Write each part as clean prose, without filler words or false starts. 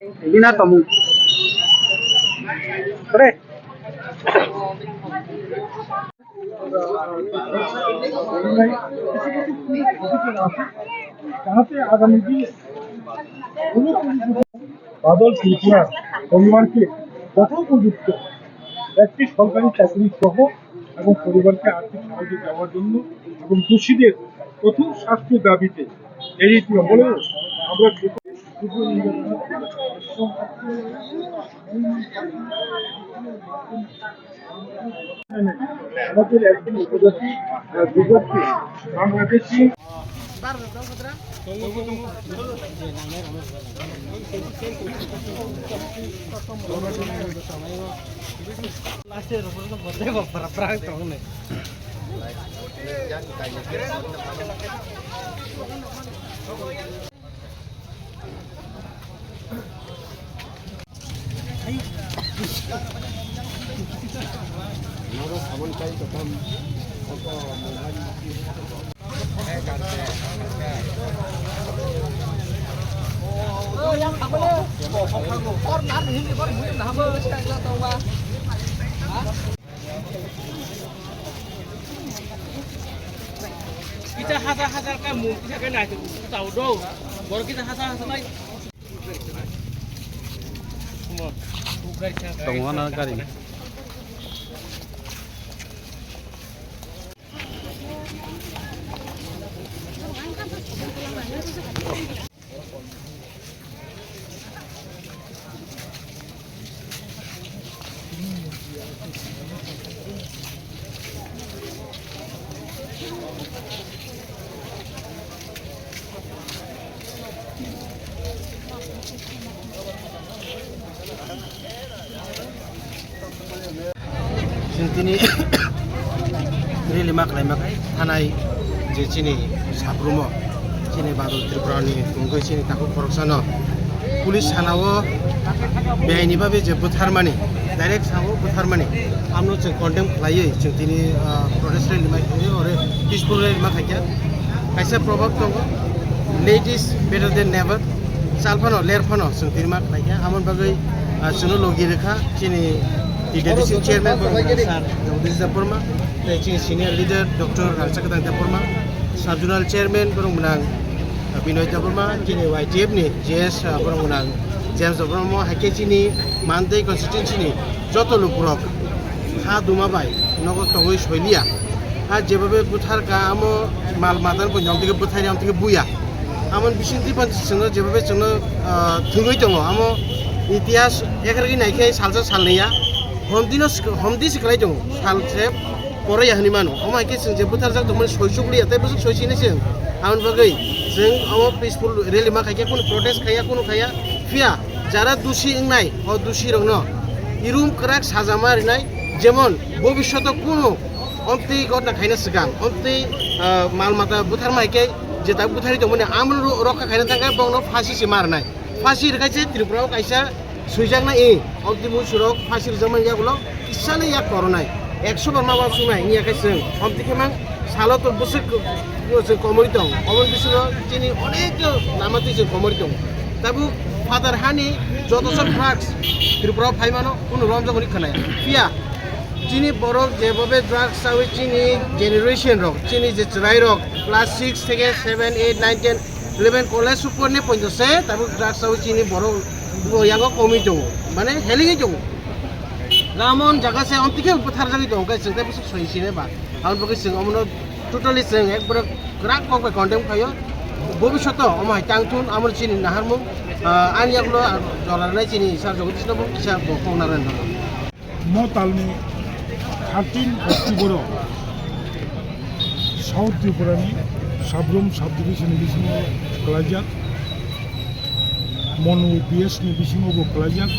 Ina tamu. Kore. कहाँ से आगामी की बादल त्रिपुरा পরিবারকে যথোপযুক্ত একটি সরকারি চাকরি সহ এবং পরিবারকে আর্থিক সাহায্য দেওয়ার জন্য এবং দোষীদের কঠোর শাস্তির দাবিতে এই রীতি বলে আমরা আমাদের একজন উপজাতি যুবককে Bangladeshi kita hasar kamu kita kena itu tahu dong baru kita hasar lagi semua semua nak kali Sintini rilimak laimak hanai je chini sabrumo chini Badal Tripura ni tunggu chini takut korupsano pulis hanawo beaini babe je Bwtharmani direct sawo Bwtharmani amno je condemn khlaiye sintini protest rilimak ore peaceful rilimak haikya kaisa probab tongo ladies better than never salfano lerfano sintini mak haikya amon bagai suno logi rekha chini Deputy Chairman Burma, Senior Leader Dr. Khaika, Subjournal Chairman Burma, Binoita Burma, YTF ni JS Burma, James Burma, Hakechini, Mandai constituency, Joto Lupurok, Khadumung, Nogo Tongoi Shoilia, Hajebabe Bwtharjak, Amo Malmatan Punjam tiga Bwtharjak tiga Buya, Amon Bisingu Panchino Jebabe Chono Tungoi Tongo, Amo Itias Ekargi Naike Salsa Salnia. Homdi sekalai jong, salsep, pore ya Mano. Oma iki sing Bwtharjak temen soisukli ya, tapi besok soisini sing. Amun bagai, sing oma peaceful rally mak kaya kuno protest kaya kuno kaya, via jara dusi ingnai, o dusi rongno, irum kerak sajamar inai, jemon, bobishoto kuno, omti god na kaina segang, omti malmata Bwtharjak kaya, jeta Bwtharjak temen amun roka kaina tangkai bongno fasi si marnai, fasi rekai Tripura kaisa Sujak na optimu surok fasir zaman ya gulo isane ya koronai 100 bar mawa sunai ni akai sing omti kemang salo to busuk komoritong omon bisuro chini onek namati sing komoritong tabu father hani joto sab drugs Tripura phai mano kuno rom jogoni khanai pia chini borok jebobe drugs sawi chini generation rok chini je chrai rok class 6 থেকে 7 8 9 10 11 college উপর নে পঞ্জছে তাবু drugs sawi chini borok yang komi jong, mana healing jong. Ramon jaga se onti ke Bwtharjak jong, kai sing tapi soi sini ba. Aun bagai sing omno totally sing ek berak gerak kok ke condemn kayo. Bobishoto omai tangtun amor chini naharmung ani aglo jolarnai chini sar jogo tisno bo kisa bokong naran. Motha ni 13 October South Tripura ni sabrum subdivision Bisingu Khadumung Mano PS ni Bisingu Khadumung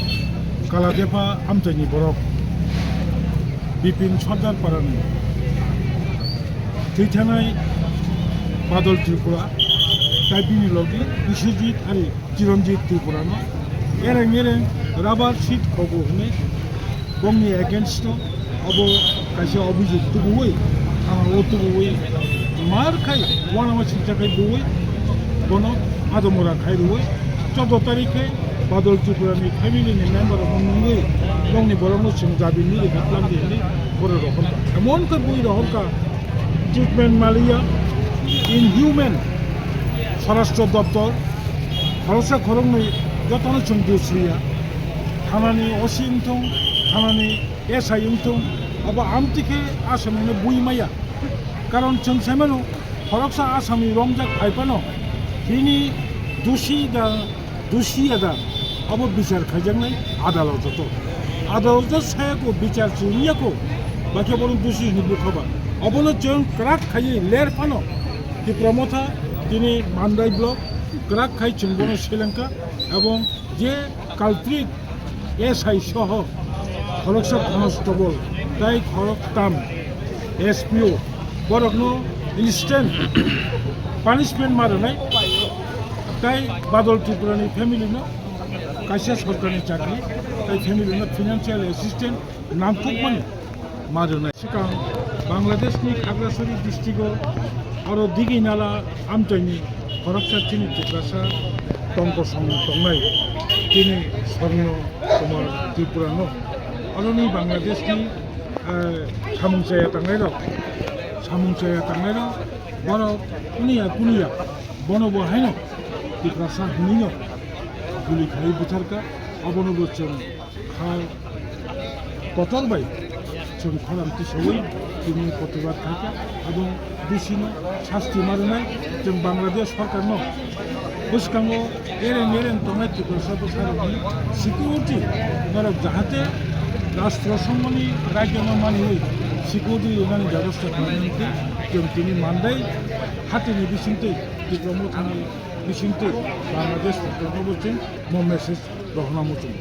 Kaladepa amtani borok Bipin Sardar Parani Tithanai Badal Tripura Taipini Logi Bisijit Ari Chiranjit Tripura no Ereng Rabar Seat Kobo Hune Bongni against Obo Kasia Obijit Tubuwe Otubuwe Mar Kai One of us Jakai Buwe Bono Adomura Kai Ruwe 14 তারিখে Badal Tripurani family ni member munungui long ni borong sing jabi ni gatlam di ni boro rohon ka emon ka bui rohon ka treatment malia inhuman স্বরাষ্ট্র দপ্তর ভারতসা খরং ni যতন chung dusriya থানানি অসিংথং থানানি SI ইংথং আবা আমতিকে আসামনে বুইমায়া কারণ जों সাইমানো ফরকসা আসামি রমজাক ফাইপানো তিনি দুষিয়াদা আবো বিচার খাইজাংনাই আদালত আদালত সায়াকো বিচার চিনিয়াকো বাকি বরং দোষী নিবুখবা অবনো जों ক্রাক খাই লের ফানো ত্রিপুরা মথা তিনি মান্দাই ব্লক ক্রাক খাই চিংবনো শ্রীলঙ্কা এবং যে কালপ্রিট এসআই সহ খরকসা কনস্টেবল তাই খরকতাম এসপিও বরকনো ইনস্ট্যান্ট পানিশমেন্ট মারনাय তাই বাদল ত্রিপুরানি ফ্যামিলিनो কাইসা সরকারি চাকরি তাই ফ্যামিলিनो ফিনান্সিয়াल অ্যাসিস্ট্যান্ট নামথকমাनि মারनाय सिगां बांग्लादेशनि खागड़ाछड़ी डिस्ट्रिक्टआव आरो दिगि नाला आमथाइनि खरकसाथिनि टिप्रासा टंकसं दंनाय दिनै स्वर्ण कुमार त्रिपुरानो आरोनि बांग्लादेशनि सामुंसाया थांनाय बरफ कुनिया बनो बहायनो टिप्रासा हनिनो गुली खाई बुथारका अबनबो जों कतरबाय जों खालामथि सबै दिनै प्रतिबाद खायखा এবং दुषिनो शास्ति मारनाय जों बांग्लादेश सरकारनो गोसोखाङो एरें तंनाय टिप्रासा सारनि सिकिउरिटि बरफ जाहाथे राष्ट्र संघनि राज्यनो मानियै सिकिउरिटि होनानै बेबस्था खालामनायखौ जों दिनै मान्दाय हाथिनि बिसिंथै टिप्रा मथानि बिसिंथै बांग्लादेश सरकारनोबो जों मेसेज रहना मुथुम